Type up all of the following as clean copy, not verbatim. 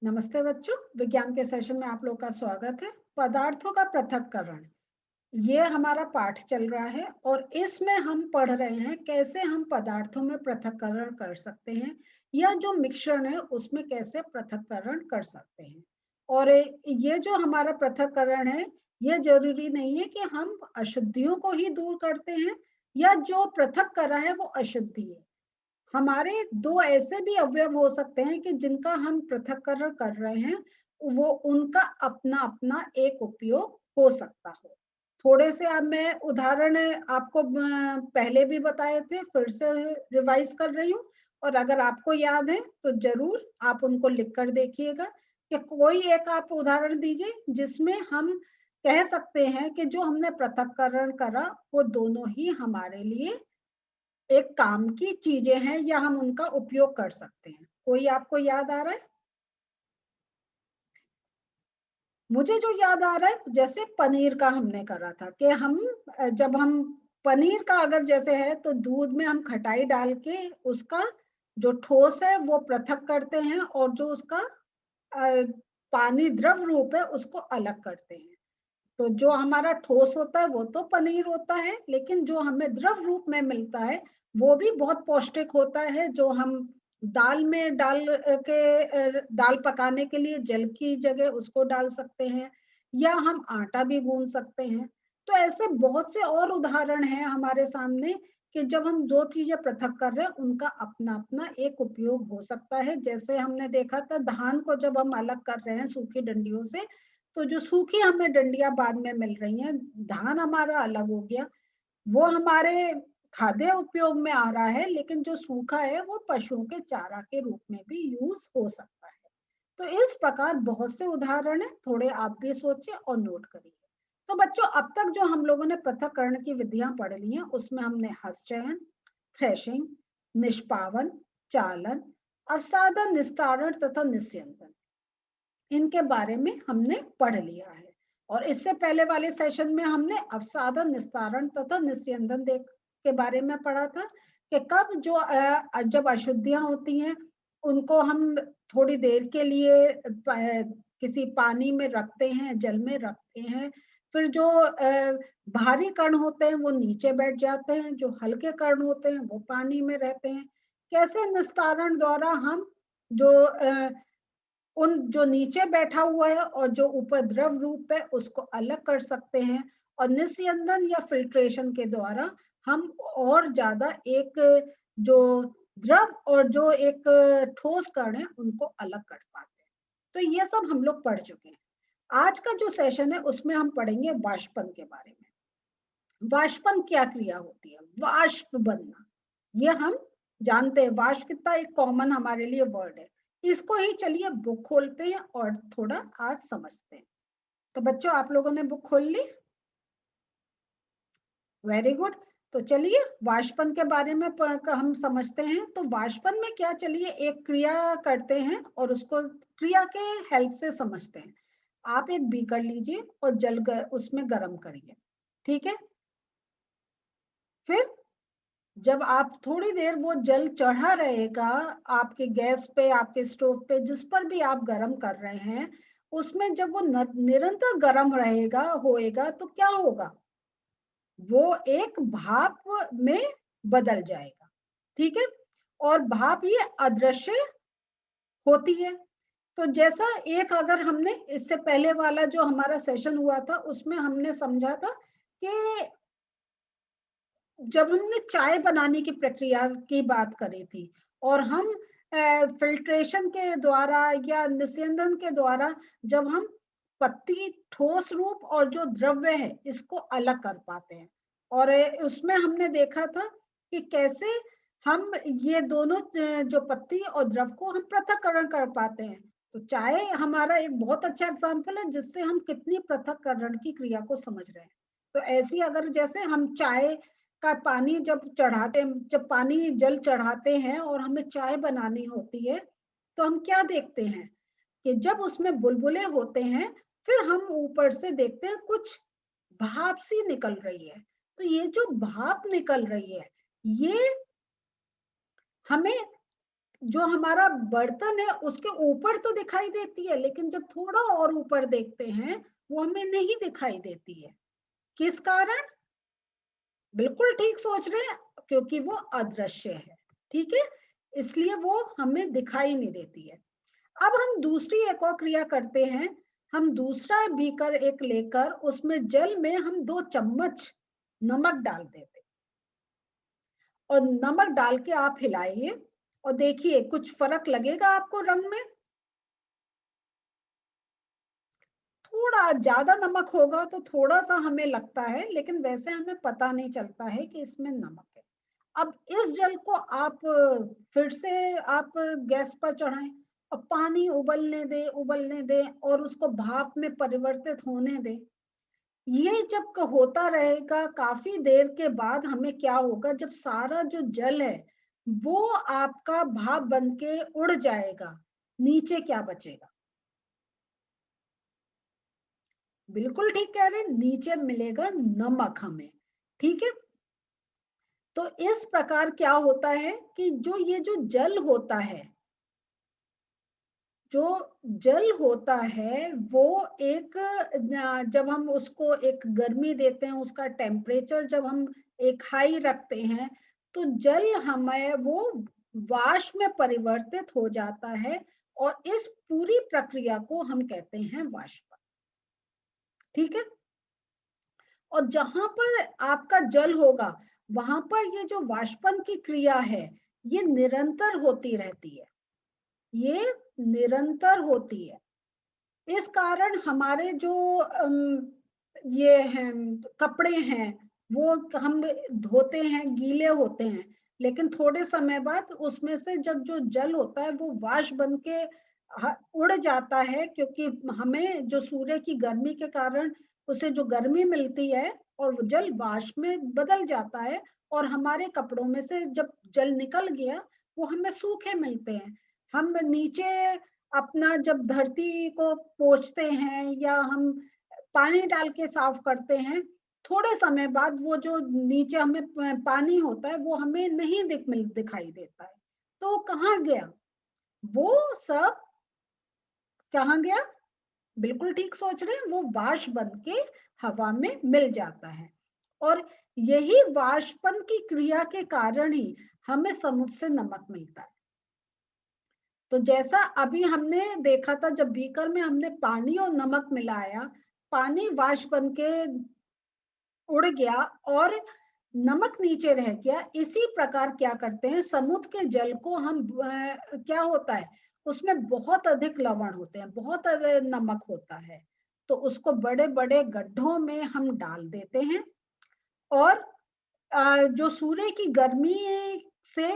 नमस्ते बच्चों, विज्ञान के सेशन में आप लोग का स्वागत है। पदार्थों का पृथक्करण, ये हमारा पाठ चल रहा है और इसमें हम पढ़ रहे हैं कैसे हम पदार्थों में पृथक्करण कर सकते हैं या जो मिश्रण है उसमें कैसे पृथक्करण कर सकते हैं। और ये जो हमारा पृथक्करण है, ये जरूरी नहीं है कि हम अशुद्धियों को ही दूर करते हैं या जो पृथक कर रहा है वो अशुद्धि है। हमारे दो ऐसे भी अवयव हो सकते हैं कि जिनका हम पृथक्करण कर रहे हैं, वो उनका अपना अपना एक उपयोग हो सकता हो। थोड़े से अब मैं उदाहरण आपको पहले भी बताए थे, फिर से रिवाइज कर रही हूँ। और अगर आपको याद है तो जरूर आप उनको लिख कर देखिएगा कि कोई एक आप उदाहरण दीजिए जिसमें हम कह सकते हैं कि जो हमने पृथक्करण करा वो दोनों ही हमारे लिए एक काम की चीजें हैं या हम उनका उपयोग कर सकते हैं। कोई आपको याद आ रहा है? मुझे जो याद आ रहा है, जैसे पनीर का हमने करा था कि हम जब हम पनीर का अगर जैसे है तो दूध में हम खटाई डाल के उसका जो ठोस है वो पृथक करते हैं और जो उसका अ, पानी द्रव रूप है उसको अलग करते हैं। तो जो हमारा ठोस होता है वो तो पनीर होता है, लेकिन जो हमें द्रव रूप में मिलता है वो भी बहुत पौष्टिक होता है। जो हम दाल में डाल के दाल पकाने के लिए जल की जगह उसको डाल सकते हैं या हम आटा भी गूंद सकते हैं। तो ऐसे बहुत से और उदाहरण हैं हमारे सामने कि जब हम दो चीजें पृथक कर रहे हैं उनका अपना अपना एक उपयोग हो सकता है। जैसे हमने देखा था धान को जब हम अलग कर रहे हैं सूखी डंडियों से, तो जो सूखी हमें डंडियां बाद में मिल रही हैं, धान हमारा अलग हो गया, वो हमारे खाद्य उपयोग में आ रहा है, लेकिन जो सूखा है वो पशुओं के चारा के रूप में भी यूज हो सकता है। तो इस प्रकार बहुत से उदाहरण है, थोड़े आप भी सोचिए और नोट करिए। तो बच्चों, अब तक जो हम लोगों ने पृथक्करण की विधियां पढ़ ली हैं उसमें हमने हस्तचयन, थ्रेशिंग, निष्पावन, चालन, अवसादन, निस्तारण तथा निस्यंदन, इनके बारे में हमने पढ़ लिया है। और इससे पहले वाले सेशन में हमने अवसादन, निस्तारण तथा निस्यंदन देख के बारे में पढ़ा था कि कब जो जब अशुद्धियां होती हैं उनको हम थोड़ी देर के लिए किसी पानी में रखते हैं, जल में रखते हैं। फिर जो भारी कण होते हैं वो नीचे बैठ जाते हैं, जो हल्के कण होते हैं वो पानी में रहते हैं। कैसे निस्तारण द्वारा हम जो उन जो नीचे बैठा हुआ है और जो ऊपर द्रव रूप है उसको अलग कर सकते हैं। और निस्यंदन या फिल्ट्रेशन के द्वारा हम और ज्यादा एक जो द्रव और जो एक ठोस कण है उनको अलग कर पाते हैं। तो ये सब हम लोग पढ़ चुके हैं। आज का जो सेशन है उसमें हम पढ़ेंगे वाष्पन के बारे में। वाष्पन क्या क्रिया होती है? वाष्प बनना, ये हम जानते हैं। वाष्प कितना एक कॉमन हमारे लिए वर्ड है। इसको ही चलिए बुक खोलते हैं और थोड़ा आज समझते हैं। तो बच्चों, आप लोगों ने बुक खोल ली? Very good. तो चलिए वाष्पन के बारे में हम समझते हैं। तो वाष्पन में क्या, चलिए एक क्रिया करते हैं और उसको क्रिया के हेल्प से समझते हैं। आप एक बीकर लीजिए और उसमें गर्म करिए, ठीक है। फिर जब आप थोड़ी देर वो जल चढ़ा रहेगा आपके गैस पे, आपके स्टोव पे, जिस पर भी आप गर्म कर रहे हैं, उसमें जब वो निरंतर गर्म रहेगा होएगा तो क्या होगा? वो एक भाप में बदल जाएगा, ठीक है। और भाप ये अदृश्य होती है। तो जैसा एक, अगर हमने इससे पहले वाला जो हमारा सेशन हुआ था उसमें हमने समझा था कि जब हमने चाय बनाने की प्रक्रिया की बात करी थी और हम फिल्ट्रेशन के द्वारा या निस्यंदन के द्वारा जब हम पत्ती, ठोस रूप और जो द्रव्य है इसको अलग कर पाते हैं। और उसमें हमने देखा था कि कैसे हम ये दोनों जो पत्ती और द्रव को हम पृथक्करण कर पाते हैं। तो चाय हमारा एक बहुत अच्छा एग्जाम्पल है जिससे हम कितनी पृथक्करण की क्रिया को समझ रहे हैं। तो ऐसी अगर जैसे हम चाय का पानी जब चढ़ाते, जब पानी जल चढ़ाते हैं और हमें चाय बनानी होती है, तो हम क्या देखते हैं कि जब उसमें बुलबुले होते हैं फिर हम ऊपर से देखते हैं कुछ भाप सी निकल रही है। तो ये जो भाप निकल रही है ये हमें जो हमारा बर्तन है उसके ऊपर तो दिखाई देती है, लेकिन जब थोड़ा और ऊपर देखते हैं वो हमें नहीं दिखाई देती है। किस कारण? बिल्कुल ठीक सोच रहे हैं, क्योंकि वो अदृश्य है। ठीक है, इसलिए वो हमें दिखाई नहीं देती है। अब हम दूसरी एक और क्रिया करते हैं। हम दूसरा बीकर एक लेकर उसमें जल में हम 2 चम्मच नमक डाल देते, और नमक डाल के आप हिलाइए और देखिए कुछ फर्क लगेगा आपको रंग में। थोड़ा ज्यादा नमक होगा तो थोड़ा सा हमें लगता है, लेकिन वैसे हमें पता नहीं चलता है कि इसमें नमक है। अब इस जल को आप फिर से आप गैस पर चढ़ाएं और पानी उबलने दे और उसको भाप में परिवर्तित होने दे। ये जब होता रहेगा काफी देर के बाद हमें क्या होगा, जब सारा जो जल है वो आपका भाप बन के उड़ जाएगा, नीचे क्या बचेगा? बिल्कुल ठीक कह रहे हैं, नीचे मिलेगा नमक हमें। ठीक है, तो इस प्रकार क्या होता है कि जो जल होता है, जो जल होता है वो एक जब हम उसको एक गर्मी देते हैं, उसका टेम्परेचर जब हम एक हाई रखते हैं, तो जल हमें वो वाष्प में परिवर्तित हो जाता है, और इस पूरी प्रक्रिया को हम कहते हैं वाष्पन। ठीक है, और जहां पर आपका जल होगा वहां पर ये जो वाष्पन की क्रिया है ये निरंतर होती रहती है, ये निरंतर होती है। इस कारण हमारे जो ये हैं कपड़े हैं वो हम धोते हैं, गीले होते हैं, लेकिन थोड़े समय बाद उसमें से जब जो जल होता है वो वाष्प बन के उड़ जाता है, क्योंकि हमें जो सूर्य की गर्मी के कारण उसे जो गर्मी मिलती है और वो जल वाष्प में बदल जाता है, और हमारे कपड़ों में से जब जल निकल गया वो हमें सूखे मिलते हैं। हम नीचे अपना जब धरती को पोंछते हैं या हम पानी डाल के साफ करते हैं, थोड़े समय बाद वो जो नीचे हमें पानी होता है वो हमें नहीं दिखाई देता है। तो कहाँ गया वो सब? कहाँ गया? बिल्कुल ठीक सोच रहे हैं, वो वाष्प बन के हवा में मिल जाता है। और यही वाष्पन की क्रिया के कारण ही हमें समुद्र से नमक मिलता है। तो जैसा अभी हमने देखा था, जब बीकर में हमने पानी और नमक मिलाया, पानी वाष्प बन के उड़ गया और नमक नीचे रह गया। इसी प्रकार क्या करते हैं, समुद्र के जल को हम क्या होता है उसमें बहुत अधिक लवण होते हैं, बहुत अधिक नमक होता है, तो उसको बड़े बड़े गड्ढों में हम डाल देते हैं, और जो सूर्य की गर्मी से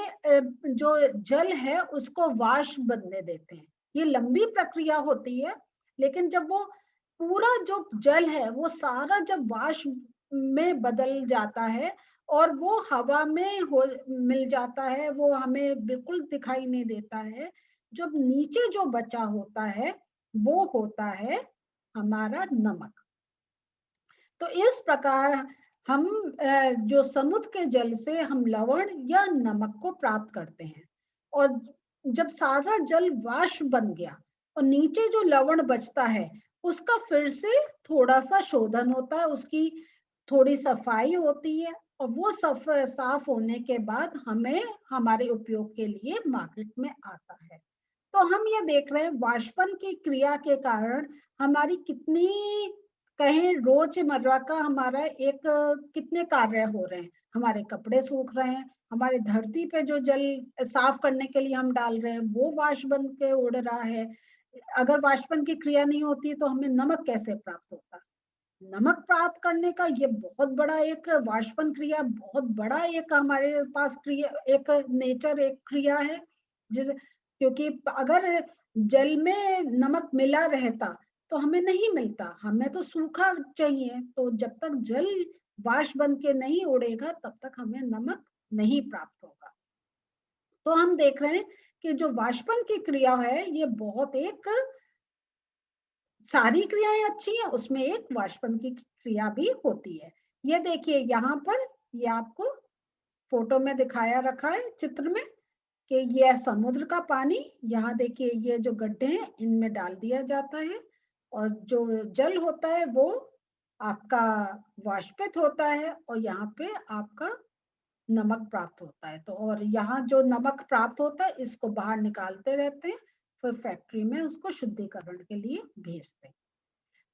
जो जल है उसको वाष्प बनने देते हैं। ये लंबी प्रक्रिया होती है, लेकिन जब वो पूरा जो जल है वो सारा जब वाष्प में बदल जाता है और वो हवा में हो मिल जाता है, वो हमें बिल्कुल दिखाई नहीं देता है। जब नीचे जो बचा होता है वो होता है हमारा नमक। तो इस प्रकार हम जो समुद्र के जल से हम लवण या नमक को प्राप्त करते हैं, और जब सारा जल वाष्प बन गया और नीचे जो लवण बचता है उसका फिर से थोड़ा सा शोधन होता है, उसकी थोड़ी सफाई होती है, और वो साफ होने के बाद हमें हमारे उपयोग के लिए मार्केट में आता है। तो हम ये देख रहे हैं वाष्पन की क्रिया के कारण हमारी कितनी कहें रोजमर्रा का हमारा एक कितने कार्य हो रहे हैं। हमारे कपड़े सूख रहे हैं, हमारे धरती पे जो जल साफ करने के लिए हम डाल रहे हैं वो वाष्प बन के उड़ रहा है। अगर वाष्पन की क्रिया नहीं होती तो हमें नमक कैसे प्राप्त होता? नमक प्राप्त करने का ये बहुत बड़ा एक वाष्पन क्रिया, बहुत बड़ा एक हमारे पास क्रिया, एक नेचर, एक क्रिया है। जिस क्योंकि अगर जल में नमक मिला रहता तो हमें नहीं मिलता, हमें तो सूखा चाहिए, तो जब तक जल वाष्प बन के नहीं उड़ेगा तब तक हमें नमक नहीं प्राप्त होगा। तो हम देख रहे हैं कि जो वाष्पन की क्रिया है ये बहुत एक, सारी क्रियाएं अच्छी हैं, उसमें एक वाष्पन की क्रिया भी होती है। ये देखिए यहाँ पर, ये आपको फोटो में दिखाया रखा है चित्र में, कि यह समुद्र का पानी, यहाँ देखिए ये जो गड्ढे हैं इनमें डाल दिया जाता है और जो जल होता है वो आपका वाष्पित होता है और यहाँ पे आपका नमक प्राप्त होता है। तो और यहाँ जो नमक प्राप्त होता है इसको बाहर निकालते रहते हैं, फिर फैक्ट्री में उसको शुद्धिकरण के लिए भेजते हैं।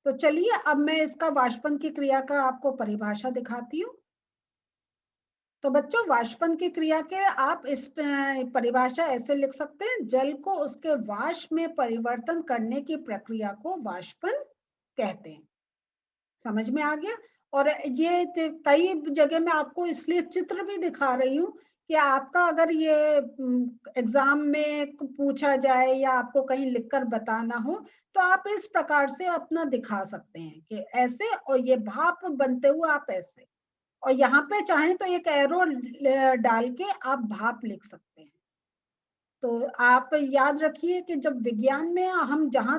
तो चलिए अब मैं इसका वाष्पन की क्रिया का आपको परिभाषा दिखाती हूँ। तो बच्चों वाष्पन की क्रिया के आप इस परिभाषा ऐसे लिख सकते हैं, जल को उसके वाष्प में परिवर्तन करने की प्रक्रिया को वाष्पन कहते हैं। समझ में आ गया? और ये कई जगह मैं आपको इसलिए चित्र भी दिखा रही हूँ कि आपका अगर ये एग्जाम में पूछा जाए या आपको कहीं लिखकर बताना हो तो आप इस प्रकार से अपना दिखा सकते हैं कि ऐसे, और ये भाप बनते हुए आप ऐसे, और यहाँ पे चाहें तो एक एरो डाल के आप भाप लिख सकते हैं। तो आप याद रखिए कि जब विज्ञान में हम जहां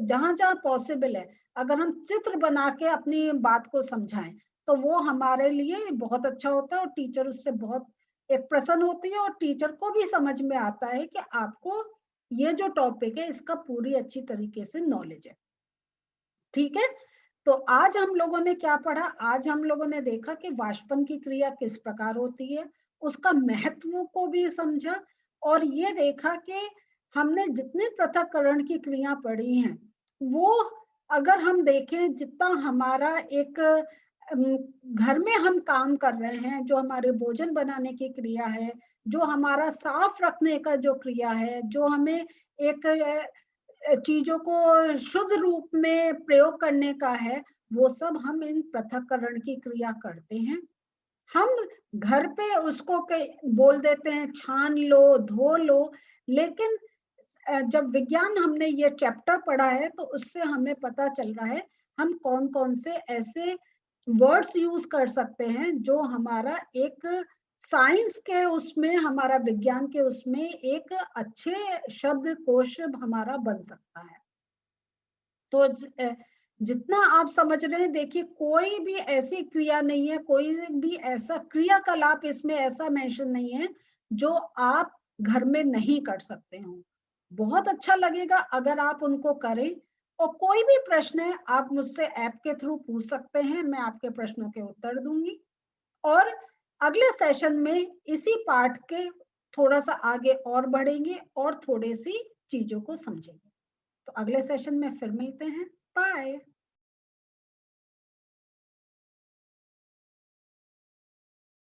जहां पॉसिबल है, अगर हम चित्र बना के अपनी बात को समझाएं तो वो हमारे लिए बहुत अच्छा होता है और टीचर उससे बहुत एक प्रसन्न होती है और टीचर को भी समझ में आता है कि आपको ये जो टॉपिक है इसका पूरी अच्छी तरीके से नॉलेज है। ठीक है, तो आज हम लोगों ने क्या पढ़ा? आज हम लोगों ने देखा कि वाष्पन की क्रिया किस प्रकार होती है, उसका महत्व को भी समझा और ये देखा कि हमने जितने पृथक्करण की क्रिया पढ़ी हैं वो अगर हम देखें जितना हमारा एक घर में हम काम कर रहे हैं, जो हमारे भोजन बनाने की क्रिया है, जो हमारा साफ रखने का जो क्रिया है, जो हमें एक चीजों को शुद्ध रूप में प्रयोग करने का है, वो सब हम इन पृथक्करण की क्रिया करते हैं। हम घर पे उसको बोल देते हैं छान लो, धो लो, लेकिन जब विज्ञान हमने ये चैप्टर पढ़ा है तो उससे हमें पता चल रहा है हम कौन कौन से ऐसे वर्ड्स यूज कर सकते हैं जो हमारा एक साइंस के उसमें, हमारा विज्ञान के उसमें एक अच्छे शब्द कोश हमारा बन सकता है। तो जितना आप समझ रहे हैं, देखिए कोई भी ऐसी क्रिया नहीं है, कोई भी ऐसा क्रियाकलाप इसमें ऐसा मेंशन नहीं है जो आप घर में नहीं कर सकते हो। बहुत अच्छा लगेगा अगर आप उनको करें। और कोई भी प्रश्न है आप मुझसे ऐप के थ्रू पूछ सकते हैं, मैं आपके प्रश्नों के उत्तर दूंगी। और अगले सेशन में इसी पाठ के थोड़ा सा आगे और बढ़ेंगे और थोड़ी सी चीजों को समझेंगे। तो अगले सेशन में फिर मिलते हैं। बाय।